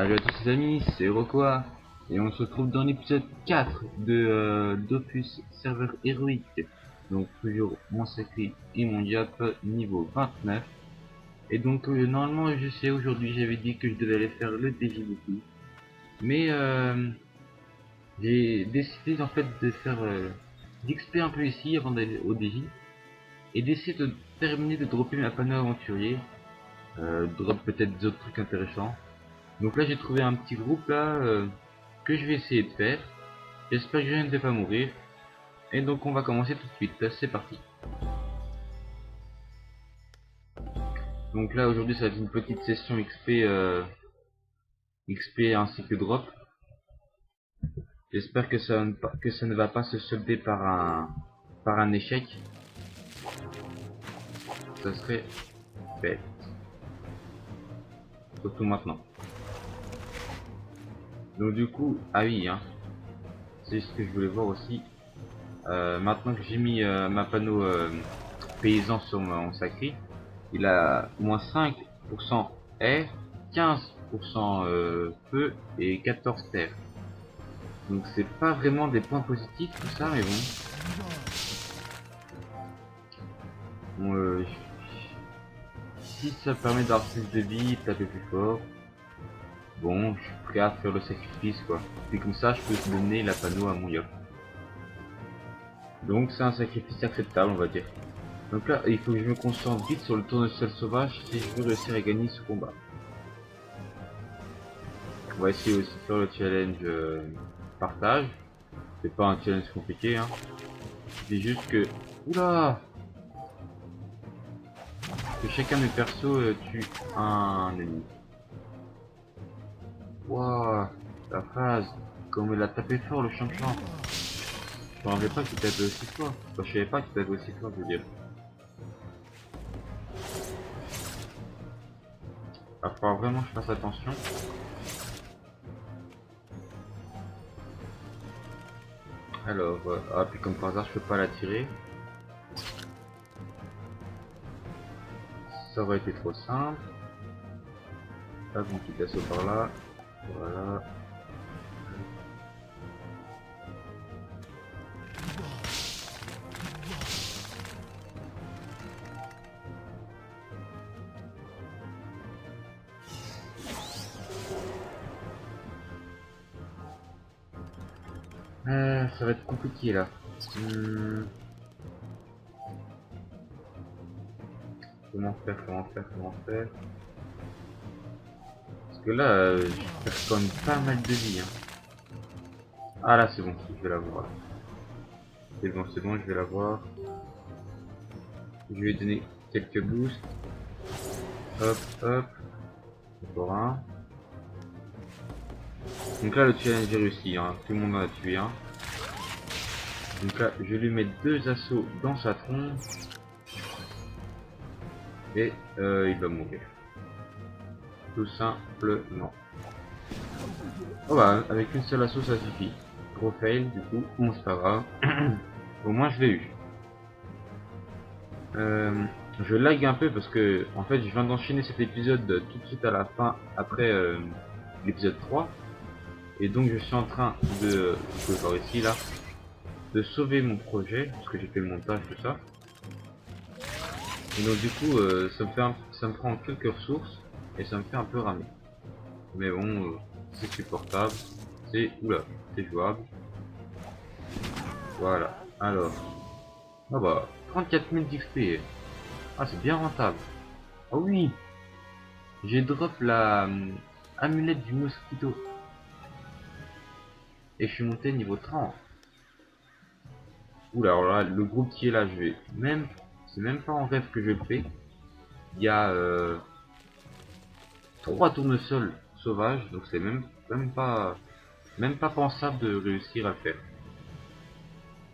Salut à tous les amis, c'est Rokoa et on se retrouve dans l'épisode 4 de d'Opus Serveur Héroïque. Donc toujours mon sacré et mon diap niveau 29. Et donc normalement je sais, aujourd'hui j'avais dit que je devais aller faire le DJ beaucoup. Mais j'ai décidé en fait de faire d'XP un peu ici avant d'aller au DJ. Et d'essayer de terminer de dropper ma panneau aventurier. Drop peut-être d'autres trucs intéressants. Donc là j'ai trouvé un petit groupe là que je vais essayer de faire. J'espère que je ne vais pas mourir. Et donc on va commencer tout de suite. Là, c'est parti. Donc là aujourd'hui ça va être une petite session XP XP ainsi que drop. J'espère que ça ne va pas se solder par un échec. Ça serait bête. Surtout maintenant. Donc du coup, ah oui hein. C'est ce que je voulais voir aussi. Maintenant que j'ai mis ma panneau paysan sur mon sacré, il a moins 5% air, 15% feu et 14 terre. Donc c'est pas vraiment des points positifs tout ça, mais bon. Si ça permet d'avoir plus de vie, taper plus fort, bon, je suis prêt à faire le sacrifice quoi. Puis comme ça, je peux donner la panneau à mon yop. Donc c'est un sacrifice acceptable, on va dire. Donc là, il faut que je me concentre vite sur le tournesol sauvage si je veux réussir à gagner ce combat. On va essayer aussi de faire le challenge partage. C'est pas un challenge compliqué, hein. C'est juste que... Oula! Que chacun de mes persos tue un ennemi. Waouh! La phase! Comme il a tapé fort le champion. Je me rappelais pas qu'il tapait aussi fort. Enfin, je savais pas qu'il tapait aussi fort, je veux dire. Il va falloir vraiment que je fasse attention. Alors, ah, puis comme par hasard, je peux pas la tirer. Ça aurait été trop simple. Là, mon petit assaut par là. Voilà. Ça va être compliqué là. Comment faire? Parce que là, je perds quand même pas mal de vie. Hein. Ah là, c'est bon, je vais la voir. C'est bon, je vais la voir. Je vais donner quelques boosts. Hop, hop. Encore un. Donc là, le challenge est réussi. Hein. Tout le monde en a tué un. Donc là, je lui mets 2 assauts dans sa tronche. Et il va mourir. Tout simplement. Oh bah, avec une seule assaut, ça suffit. Gros fail, du coup. Bon, c'est pas grave. Au moins, je l'ai eu. Je lag un peu parce que en fait je viens d'enchaîner cet épisode tout de suite à la fin après l'épisode 3 et donc je suis en train de, vous pouvez voir ici là, de sauver mon projet parce que j'ai fait le montage tout ça et donc du coup ça me prend quelques ressources et ça me fait un peu ramer, mais bon c'est supportable, c'est jouable. Voilà, alors ah bah 34 000 d'XP. Ah, c'est bien rentable. Ah oui, j'ai drop la amulette du mosquito. Et je suis monté niveau 30. Oula, alors là, le groupe qui est là, je vais même... C'est même pas en rêve que je le fais. Il y a 3 tournesols sauvages, donc c'est même pas pensable de réussir à le faire.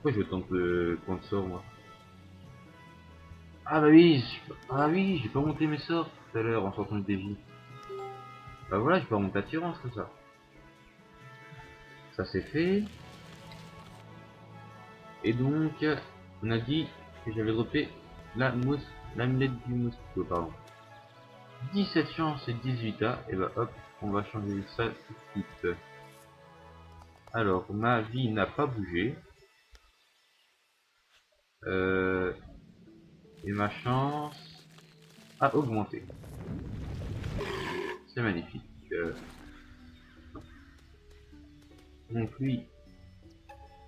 Pourquoi je tente le point de sort, moi? Ah bah oui, j'ai pas monté mes sorts tout à l'heure en sortant le défi. Bah voilà, je peux remonter attirance comme ça. Ça c'est fait. Et donc, on a dit que j'avais droppé l'amulette du mosquito, pardon. 17 chances et 18 A, et bah hop, on va changer ça tout de suite. Alors, ma vie n'a pas bougé. Et ma chance a augmenté. C'est magnifique. Donc lui,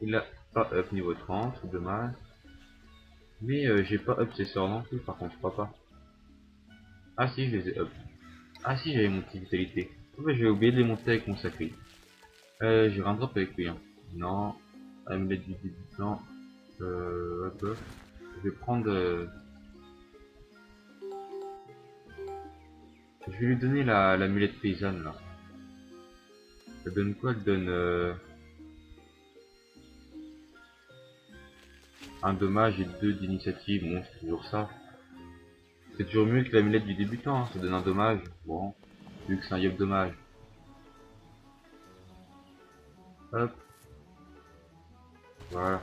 il a pas up niveau 30, c'est dommage. Mais j'ai pas up ses sorts non plus, par contre, je crois pas. Ah si, je les ai up. Ah si, j'avais monté vitalité. Oh, bah, j'ai oublié de les monter avec mon sacré. J'ai un drop avec lui. Hein. Non, amulette du débutant. Hop, hop. Je vais prendre... Je vais lui donner la mulette paysanne là. Elle donne quoi? Elle donne un dommage et 2 d'initiative. Bon, c'est toujours ça. C'est toujours mieux que la mulette du débutant. Hein. Ça donne un dommage. Bon, vu que c'est un yop dommage. Hop. Voilà.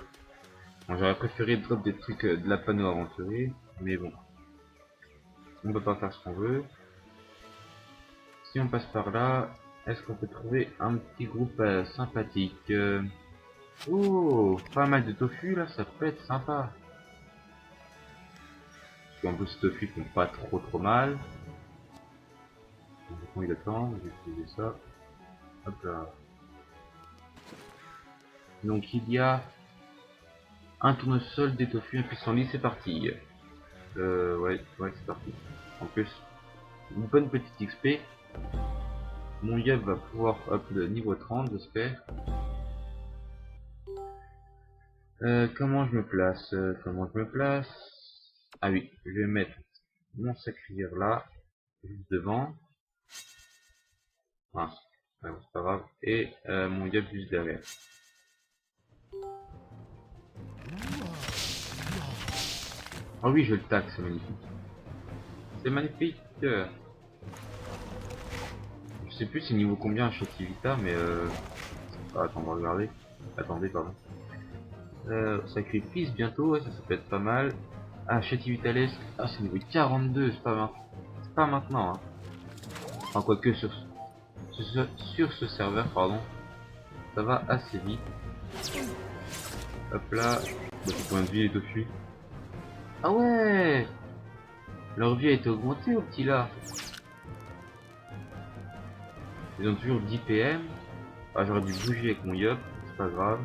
Bon, j'aurais préféré drop des trucs de la panneau aventurier. Mais bon. On peut pas faire ce qu'on veut. Si on passe par là, est-ce qu'on peut trouver un petit groupe sympathique Oh, pas mal de tofu là, ça peut être sympa. Parce qu'en plus, ces tofu font pas trop mal. Donc, j'ai pas envie d'attendre, je vais utiliser ça. Hop là. Donc, il y a un tournesol, des tofu, un pissenlit, c'est parti. Ouais, c'est parti. En plus, une bonne petite XP. Mon Yab va pouvoir up de niveau 30, j'espère. Comment je me place Ah oui, je vais mettre mon sacrière là, juste devant. Ah, c'est pas grave. Et mon Yab juste derrière. Ah oui, je le tac, c'est magnifique. C'est magnifique. Je sais plus c'est niveau combien chez Tivita, mais ah, attends, on va regarder. Attendez, pardon. Sacrifice bientôt, ouais, ça peut être pas mal. Ah, chez Tivitales, ah, c'est niveau 42, c'est pas maintenant. Hein. Enfin, quoique sur ce serveur, pardon, ça va assez vite. Hop là, petit point de vie et dessus. Ah ouais, leur vie a été augmentée au petit là. Ils ont toujours 10 PM. Ah, j'aurais dû bouger avec mon Yop, c'est pas grave.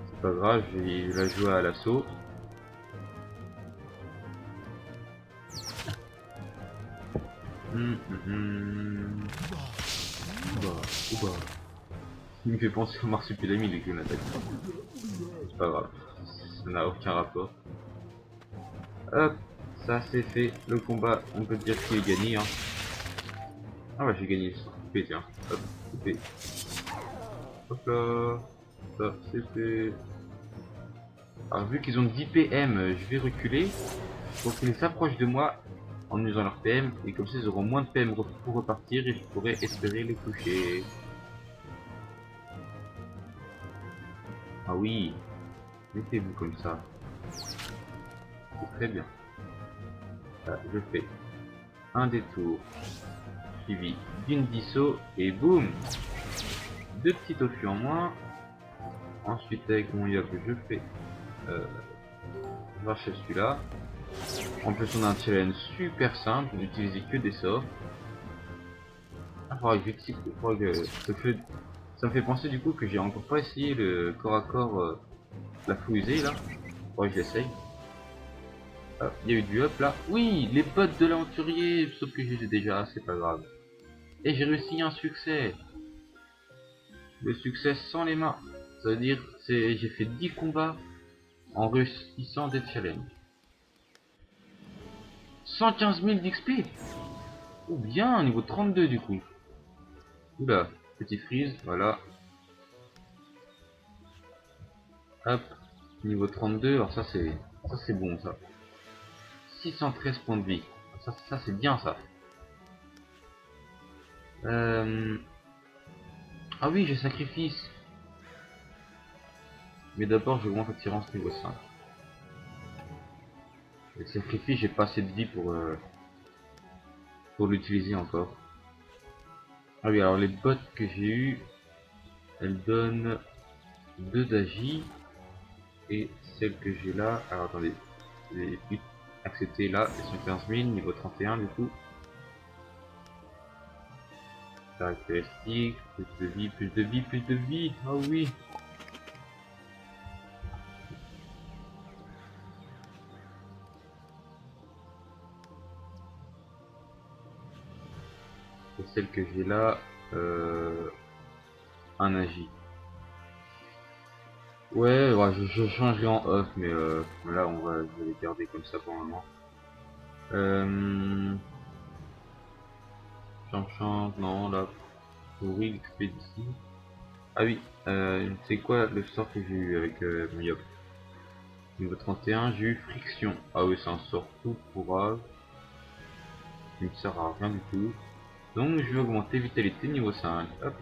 C'est pas grave, je vais la jouer à l'assaut. Ouba. Il me fait penser au marsupilami dès que je l'attaque. C'est pas grave, ça n'a aucun rapport. Hop, ça c'est fait. Le combat, on peut dire qu'il est gagné. Hein. Ah ouais, j'ai gagné sans couper, tiens. Hop, couper. Hop là. Ça, c'est fait. Alors, vu qu'ils ont 10 PM, je vais reculer pour qu'ils s'approchent de moi en usant leur PM. Et comme ça, ils auront moins de PM pour repartir et je pourrai espérer les toucher. Ah oui, mettez-vous comme ça. C'est très bien. Là, je fais un détour suivi d'une disso et boum, 2 petits tofu en moins. Ensuite avec mon Yop je fais marcher celui-là. En plus on a un challenge super simple, n'utilisez que des sorts. Ah, faudra que ça me fait penser du coup que j'ai encore pas essayé le corps à corps la fouisée là. Faudra que je l'essaye. Il y a eu du up là. Oui, les potes de l'aventurier, sauf que je les ai déjà, c'est pas grave. Et j'ai réussi un succès. Le succès sans les mains. Ça veut dire j'ai fait 10 combats en réussissant des challenges. 115 000 d'XP. Ou bien niveau 32 du coup. Oula, petit freeze, voilà. Hop, niveau 32, alors ça c'est bon ça. 613 points de vie. Ça c'est bien ça. Ah oui, j'ai sacrifice. Mais d'abord, j'augmente attirance niveau 5. Avec sacrifice, j'ai pas assez de vie pour l'utiliser encore. Ah oui, alors les bottes que j'ai eues, elles donnent 2 d'agi. Et celles que j'ai là, alors attendez, j'ai accepté là, elles sont 15 000, niveau 31 du coup. Caractéristiques, plus de vie, plus de vie, plus de vie, oh oui. Et celle que j'ai là, un agi. Ouais, ouais, je changerai en off, mais là je vais les garder comme ça pour le moment. Change, non, là, pourri l'expédition. Ah oui, c'est quoi le sort que j'ai eu avec Myop? Niveau 31, j'ai eu friction. Ah oui, c'est un sort tout pourrave. Il ne sert à rien du tout. Donc je vais augmenter vitalité niveau 5. Hop.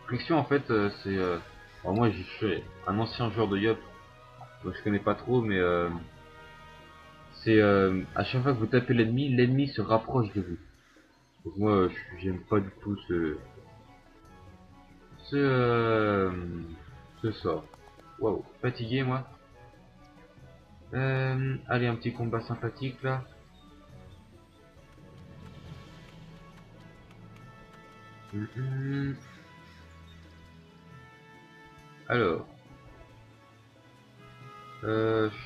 Friction en fait c'est... alors moi je suis un ancien joueur de Yop. Donc je connais pas trop mais c'est à chaque fois que vous tapez l'ennemi, l'ennemi se rapproche de vous. Donc moi j'aime pas du tout ce, euh, ce sort. Waouh, fatigué moi. Allez, un petit combat sympathique là. Alors,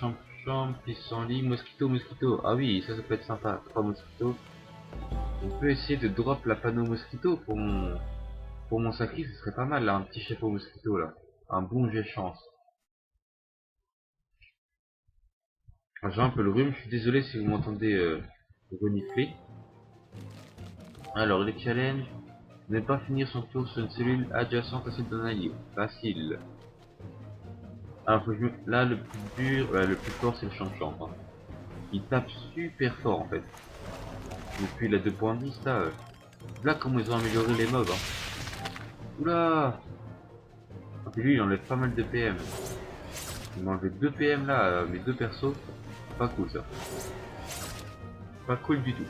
champ, pissenlit, mosquito, mosquito. Ah oui, ça peut être sympa. 3 mosquitos. On peut essayer de drop la panneau mosquito pour mon sacri, ce serait pas mal là, un petit chapeau mosquito là. Un bon jet chance. J'ai un peu le rhume, je suis désolé si vous m'entendez renifler. Alors, les challenges. Ne pas finir son tour sur une cellule adjacente à celle d'un allié. Facile. Alors, faut que là, le plus dur, le plus fort, c'est le champ-champ. Hein. Il tape super fort en fait. Depuis la 2.10 là. Là, comment ils ont amélioré les mobs. Hein. Oula! Et puis lui, il enlève pas mal de PM. Il m'a enlevé 2 PM là, mes 2 persos. Pas cool ça. Pas cool du tout.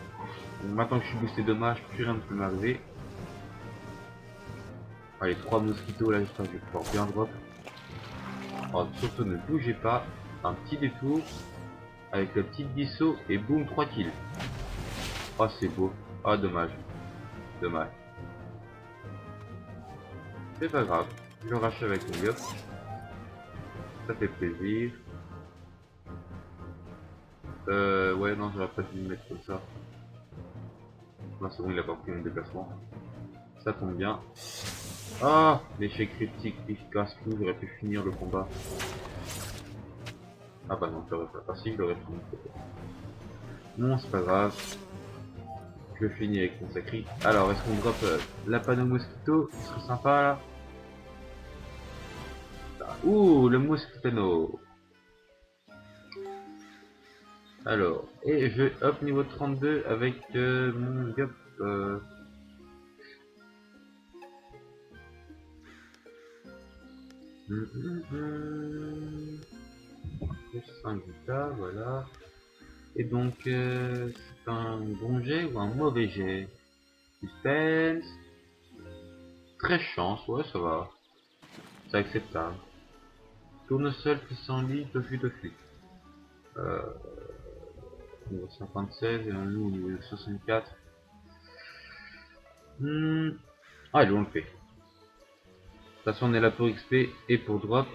Donc, maintenant que je suis boosté dommage, plus rien ne peut m'arriver. Allez, 3 mosquitos là, j'espère que je vais pouvoir bien drop. Alors, surtout ne bougez pas. Un petit détour. Avec le petit disso et boum, 3 kills. Oh, c'est beau. Ah, dommage. Dommage. C'est pas grave. Je le rachète avec mon yop. Ça fait plaisir. Ouais, non, j'aurais pas dû me mettre comme ça. Non, c'est bon, il a pas pris mon déplacement. Ça tombe bien. Ah, l'échec critique efficace, j'aurais pu finir le combat. Ah bah non, j'aurais pas. Ah si, je l'aurais fini. Non, c'est pas grave. Je finis avec mon sacri. Alors, est-ce qu'on drop la panneau mosquito? Ce serait sympa là. Ouh, le mosquitano. Alors, et je hop niveau 32 avec mon gap. Plus 5 guitares, voilà. Et donc, c'est un bon jet ou un mauvais jet? Suspense. Très chance, ouais, ça va. C'est acceptable. Tournesol, pissenlit, tofu, tofu. Niveau 56 et nous au niveau 64. Allez, on le fait. De toute façon, on est là pour XP et pour drop.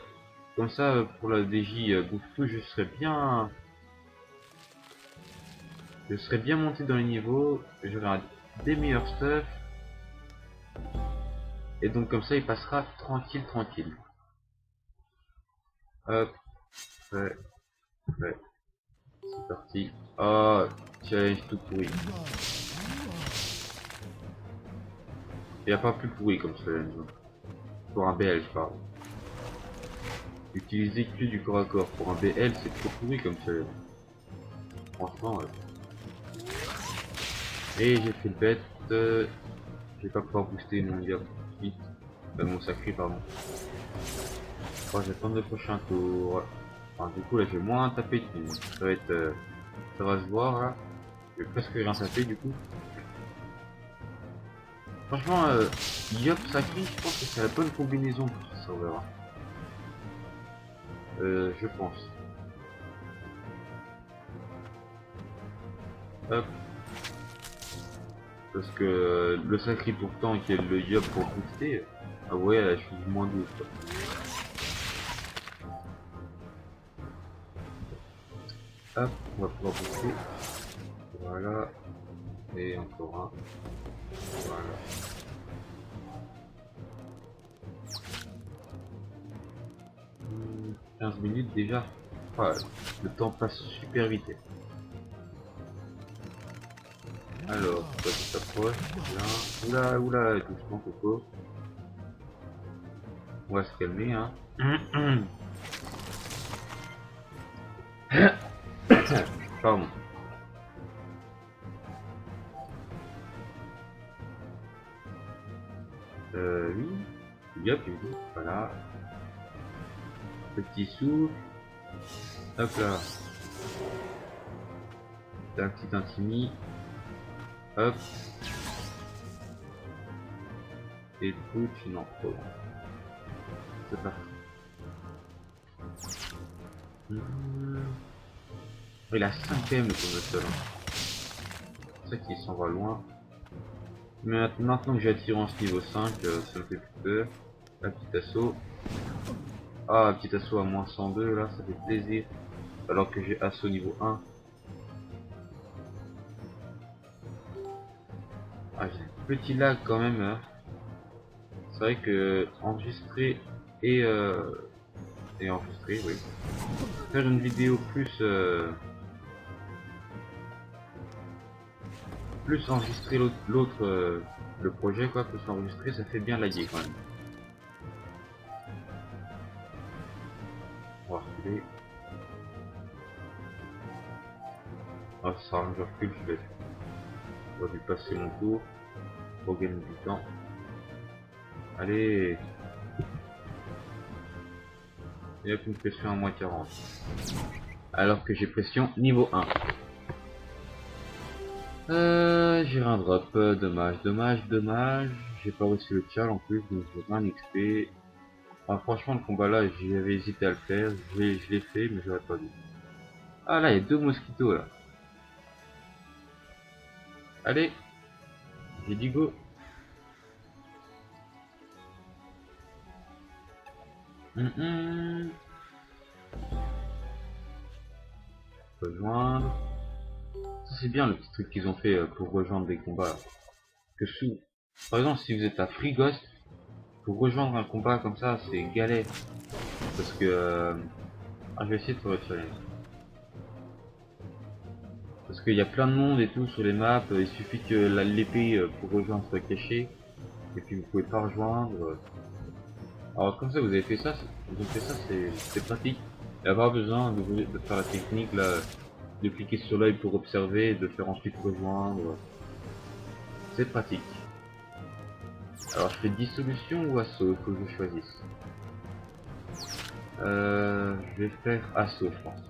Comme ça, pour la DJ bouffe tout, je serais bien monté dans les niveaux. J'aurai des meilleurs stuff. Et donc comme ça, il passera tranquille, tranquille. Hop, ouais, ouais. C'est parti. Oh, challenge tout pourri. Il n'y a pas plus pourri comme challenge. Pour un BL, je parle. Utiliser que du corps à corps. Pour un BL, c'est trop pourri comme challenge. Franchement, Et j'ai fait le bête. Je vais pas pouvoir booster mon gars vite. Mon sacré, pardon. Oh, j'attends le prochain tour. Enfin, du coup, là, j'ai moins tapé. Ça va être... ça va se voir, là. Je vais presque rien taper, du coup. Franchement, Yop Sacri, je pense que c'est la bonne combinaison pour ce serveur. Je pense. Hop. Parce que le Sacri pourtant qui est le Yop pour booster, ah ouais, je suis moins doux quoi. Hop, on va pouvoir booster. Voilà. Et encore un. Voilà. Mmh, 15 minutes déjà. Ouais, le temps passe super vite. Alors, toi tu t'approches, là. Oula, oula, doucement Coco. On va se calmer hein. Pardon. Oui. Yop, il me dit, voilà. Petit souffle. Hop là. T'as un petit intimi. Hop. Et putsch, non, trop bon. C'est parti. Il a 5 PM le tournesol. C'est ça qu'il s'en va loin. Mais maintenant que j'ai attirance niveau 5, ça me fait plus peur. Un petit assaut. Ah, un petit assaut à moins 102 là, ça fait plaisir. Alors que j'ai assaut niveau 1. Ah, j'ai un petit lag quand même. Hein. C'est vrai que enregistrer et enregistrer, oui. Faire une vidéo plus enregistrer l'autre le projet quoi, plus enregistrer, ça fait bien laguer quand même. On va reculer. Ah, ça sera un je recule, je vais lui passer mon tour pour gagner du temps. Allez. Il n'y a qu'une pression à moins 40. Alors que j'ai pression niveau 1. J'ai un drop, dommage. J'ai pas reçu le tchal en plus, donc j'ai 20 XP. Enfin, franchement, le combat là, j'avais hésité à le faire. Je l'ai fait, mais j'aurais pas dû. Ah là, il y a 2 mosquitos là. Allez, j'ai dit go. Rejoindre. Ça c'est bien le petit truc qu'ils ont fait pour rejoindre des combats. Que sous. Par exemple, si vous êtes à Free Ghost, pour rejoindre un combat comme ça, c'est galère. Parce que... Ah, je vais essayer de faire le challenge. Parce qu'il y a plein de monde et tout sur les maps, il suffit que l'épée pour rejoindre soit cachée. Et puis vous pouvez pas rejoindre. Alors comme ça vous avez fait ça, c'est pratique. Il n'y a pas besoin de faire la technique là, de cliquer sur l'œil pour observer, de faire ensuite rejoindre. C'est pratique. Alors je fais dissolution ou assaut, il faut que je choisisse. Je vais faire assaut je pense.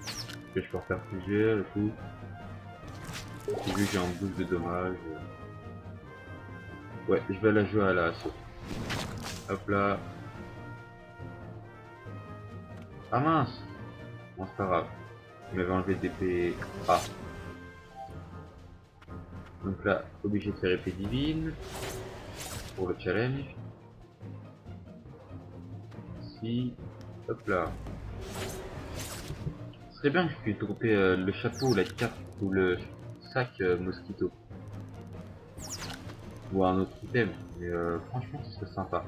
Parce que je peux en faire plusieurs et tout. J'ai vu que j'ai un boost de dommages. Ouais, je vais la jouer à la assaut. Hop là. Ah mince. Bon c'est pas grave. Il m'avait enlevé d'épée A. Donc là, obligé de faire épée divine. Pour le challenge. Ici. Hop là. Ce serait bien que je puisse dropper le chapeau, la cape ou le sac mosquito. Ou un autre item. Mais franchement, ce serait sympa.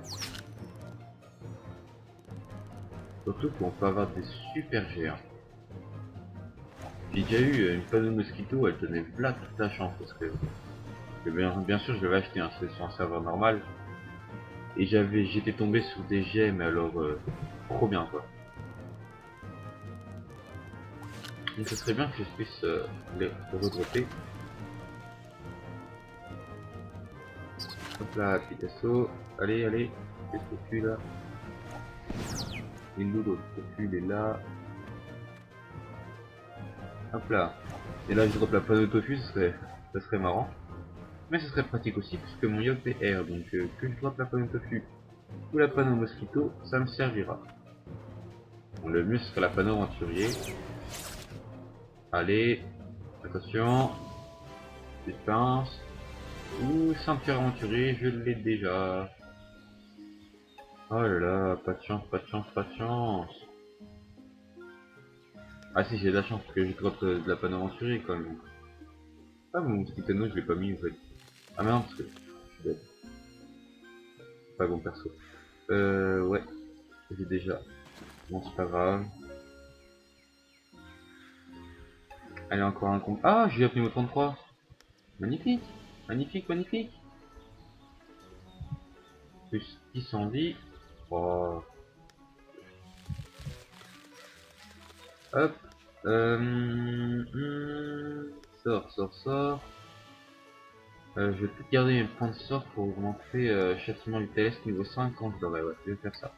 Surtout qu'on peut avoir des super géants. J'ai déjà eu une panneau mosquito, elle tenait là toute la chance parce que bien sûr je l'avais acheté, hein, c'est sur un serveur normal. Et j'étais tombé sur des gemmes, alors trop bien quoi. Donc ce serait bien que je puisse les redropper. Hop là, petit assaut. Allez, qu'est-ce que tu là? Il est l'autre profil il est là. Hop là. Et là je drop la panneau tofu, ça serait marrant. Mais ce serait pratique aussi puisque mon yop est R, donc que je droppe la panneau tofu ou la panneau mosquito, ça me servira. Bon, le mieux ce serait la panneau aventurier. Allez, attention, suspense, ou ceinture aventurier, je l'ai déjà. Oh là là, pas de chance, pas de chance, pas de chance. Ah si, j'ai de la chance parce que j'ai droppé de la panneau aventurier quand même. Ah mon mosquito, je l'ai pas mis en fait. Ah mais non, parce que je suis bête. C'est pas bon perso. Ouais, j'ai déjà. Bon, c'est pas grave. Allez, encore un compte. Ah, j'ai appris au 33. Magnifique, magnifique, magnifique. Plus 10 en vie. Oh. Hop. Sort, sort, sort. Je vais peut-être garder mes points de sort pour augmenter châtiment du TLS niveau 5 quand je l'aurai. Ouais, je vais faire ça.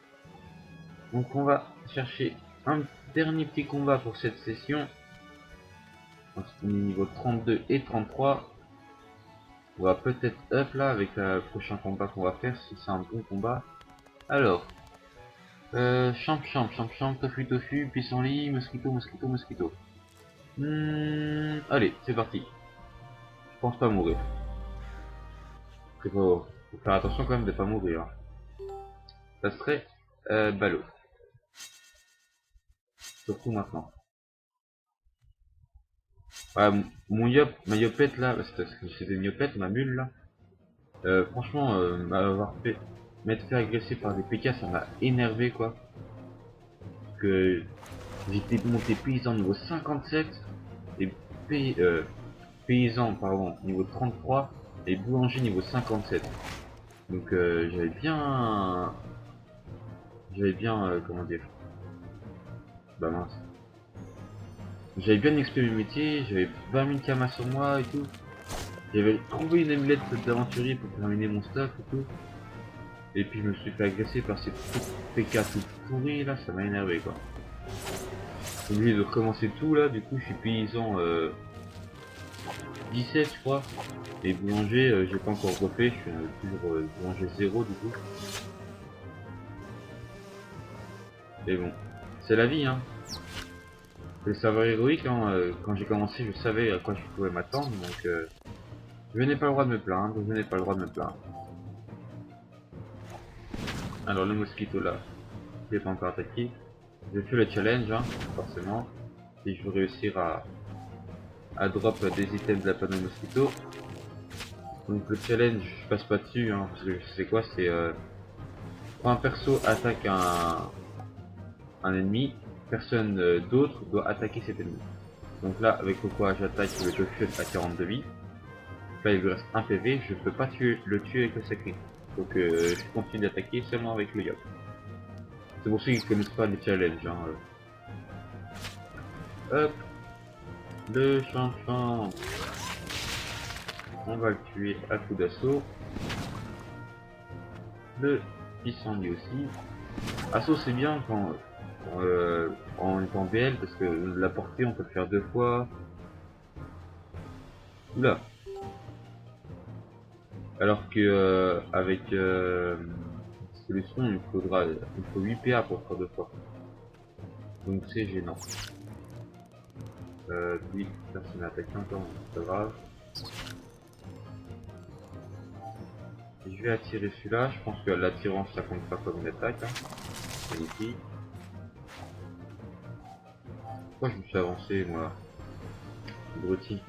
Donc on va chercher un dernier petit combat pour cette session. Donc, on est niveau 32 et 33. On va peut-être up là avec le prochain combat qu'on va faire si c'est un bon combat. Alors, champ, tofu, tofu, pissenlit, mosquito, mosquito, mosquito. Allez, c'est parti. Je pense pas mourir. Faut faire attention quand même de pas mourir. Ça serait ballot. Surtout maintenant. Ouais, mon yop, ma yopette là, c'était une yopette, ma mule là. Franchement, m'être fait agresser par des PK, ça m'a énervé quoi. Parce que j'étais monté paysan niveau 57 et paysan pardon niveau 33 et boulanger niveau 57. Donc j'avais bien comment dire, bah mince, j'avais bien exprimé le métier, j'avais 20 000 kamas sur moi et tout. J'avais trouvé une amulette d'aventurier pour terminer mon stuff et tout. Et puis je me suis fait agresser par ces PK tout pourris là, ça m'a énervé quoi. J'ai obligé de recommencer tout là, du coup je suis paysan 17 je crois. Et boulanger j'ai pas encore refait, je suis toujours boulanger 0 du coup. Mais bon, c'est la vie hein. Le serveur héroïque, hein, quand j'ai commencé, je savais à quoi je pouvais m'attendre, donc je n'ai pas le droit de me plaindre, je n'ai pas le droit de me plaindre. Alors le mosquito là, il n'est pas encore attaqué. Je fais le challenge, hein, forcément, et je veux réussir à drop des items de la panneau mosquito. Donc le challenge, je passe pas dessus, hein, parce que je sais quoi, c'est quand un perso attaque un ennemi, personne d'autre doit attaquer cet ennemi. Donc là, avec le quoi j'attaque le tofu à 42 vies. Là, il lui reste un PV, je peux pas le tuer avec le sacré. Donc je continue d'attaquer seulement avec le yop. C'est pour ceux qui connaissent pas les challenges. Hein. Hop, le champ. On va le tuer à coup d'assaut. Le pissenlit aussi. Assaut c'est bien quand on est en BL parce que la portée on peut le faire 2 fois. Oula. Alors que avec solution il faut 8 PA pour faire 2 fois. Donc c'est gênant. Lui, personne n'a attaqué encore, c'est pas grave. Je vais attirer celui-là, je pense que l'attirance ça compte pas comme une attaque. Hein. Magnifique. Pourquoi je me suis avancé moi? Bruti.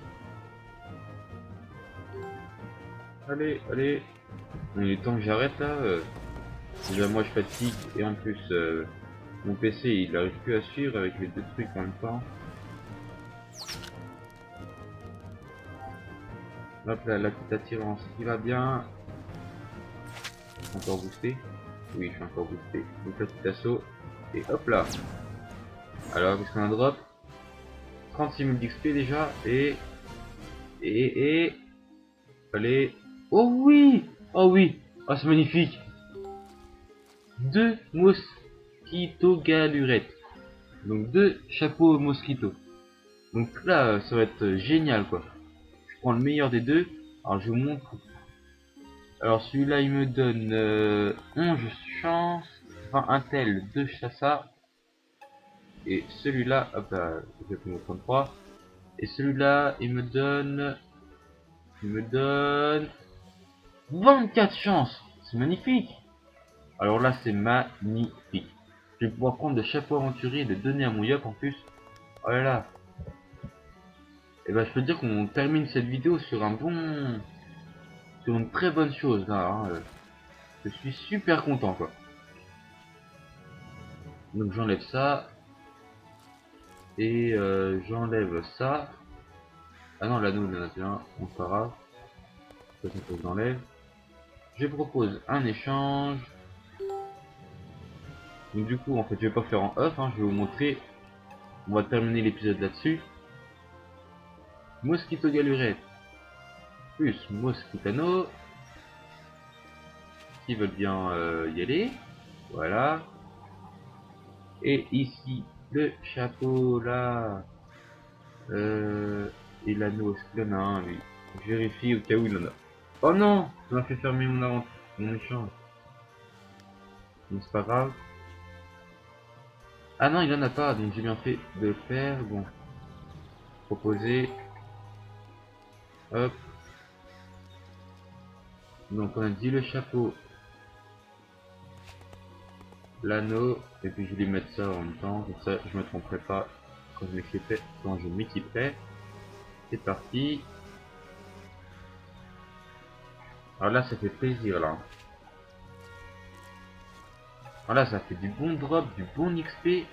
Allez, allez. Il est temps que j'arrête là. Déjà moi je fatigue et en plus mon PC il arrive plus à suivre avec les deux trucs en même temps. Hop là, la petite attirance qui va bien. Encore boosté. Oui, je suis encore boosté. Donc la petite assaut. Et hop là. Alors qu'est-ce qu'on a drop? 36 000 d'XP déjà. Et. Allez. Oh oui! Oh oui! Oh c'est magnifique! 2 mosquito galurettes. Donc 2 chapeaux mosquito. Donc là ça va être génial quoi. Je prends le meilleur des deux. Alors je vous montre. Alors celui-là il me donne 11 chances, 20 intel, 2 chassa. Et celui-là, hop là, j'ai pris mon 33. Et celui-là il me donne 24 chances. C'est magnifique. Alors là c'est magnifique. Je vais pouvoir prendre le chapeau aventurier et le donner à mon yop en plus. Oh là là. Et bah je peux dire qu'on termine cette vidéo sur sur une très bonne chose là. Hein. Je suis super content quoi. Donc j'enlève ça. Et j'enlève ça. Ah non, l'anneau il y en a bien, on fera. Ça faut que j'enlève. Je propose un échange. Donc du coup en fait je vais pas faire en off, hein, je vais vous montrer. On va terminer l'épisode là-dessus. Mosquito Galurette plus Mosquitano qui veulent bien y aller. Voilà. Et ici le chapeau là. Et l'anneau, est-ce qu'il en a un lui? Je vérifie au cas où il en a. Oh non, ça m'a fait fermer mon échange. Mais c'est pas grave. Ah non, il en a pas, donc j'ai bien fait de le faire. Bon, proposer. Hop. Donc on a dit le chapeau, l'anneau, et puis je vais mettre ça en même temps, comme ça je me tromperai pas quand je m'équiperai. C'est parti. Alors là ça fait plaisir là. Voilà, ça fait du bon drop, du bon XP.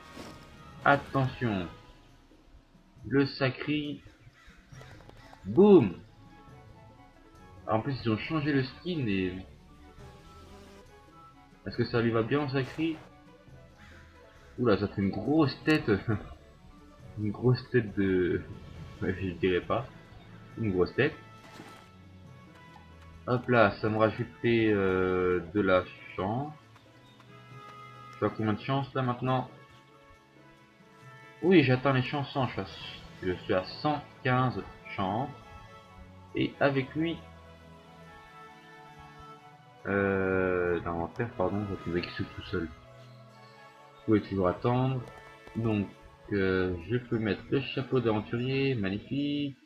Attention. Le sacré. Boum. En plus ils ont changé le skin et... Est-ce que ça lui va bien en sacré? Oula, ça fait une grosse tête. Une grosse tête de... Ouais, je dirais pas. Une grosse tête. Hop là, ça me rajoutait de la chance. Je suis à combien de chance là maintenant? Oui, j'atteins les chances 100. Je suis à 115 chances. Et avec lui... l'inventaire, pardon, je vais qu'il tout seul. Vous pouvez toujours attendre. Donc, je peux mettre le chapeau d'aventurier, magnifique.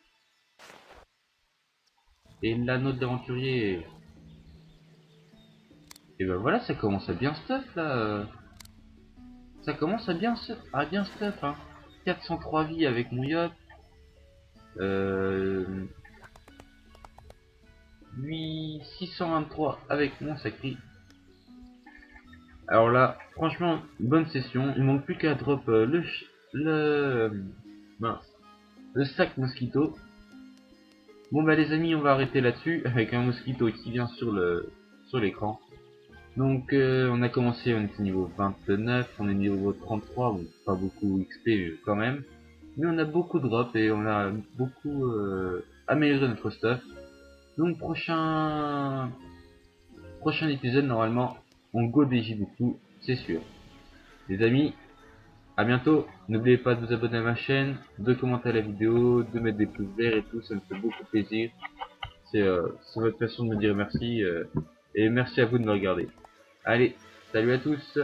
Et l'anneau d'aventurier. Et ben voilà, ça commence à bien stuff là. Ça commence à bien stuff. Hein. 403 vies avec mon yacht. 623 avec mon sacré. Alors là, franchement, bonne session. Il manque plus qu'à drop le sac mosquito. Bon bah les amis, on va arrêter là-dessus avec un mosquito qui vient sur l'écran. Donc on a commencé, on était niveau 29, on est niveau 33, bon pas beaucoup XP mais quand même. Mais on a beaucoup de drop et on a beaucoup amélioré notre stuff. Donc prochain épisode normalement on go DJ beaucoup, c'est sûr. Les amis, à bientôt. N'oubliez pas de vous abonner à ma chaîne, de commenter la vidéo, de mettre des pouces verts et tout, ça me fait beaucoup plaisir. C'est votre façon de me dire merci et merci à vous de me regarder. Allez, salut à tous.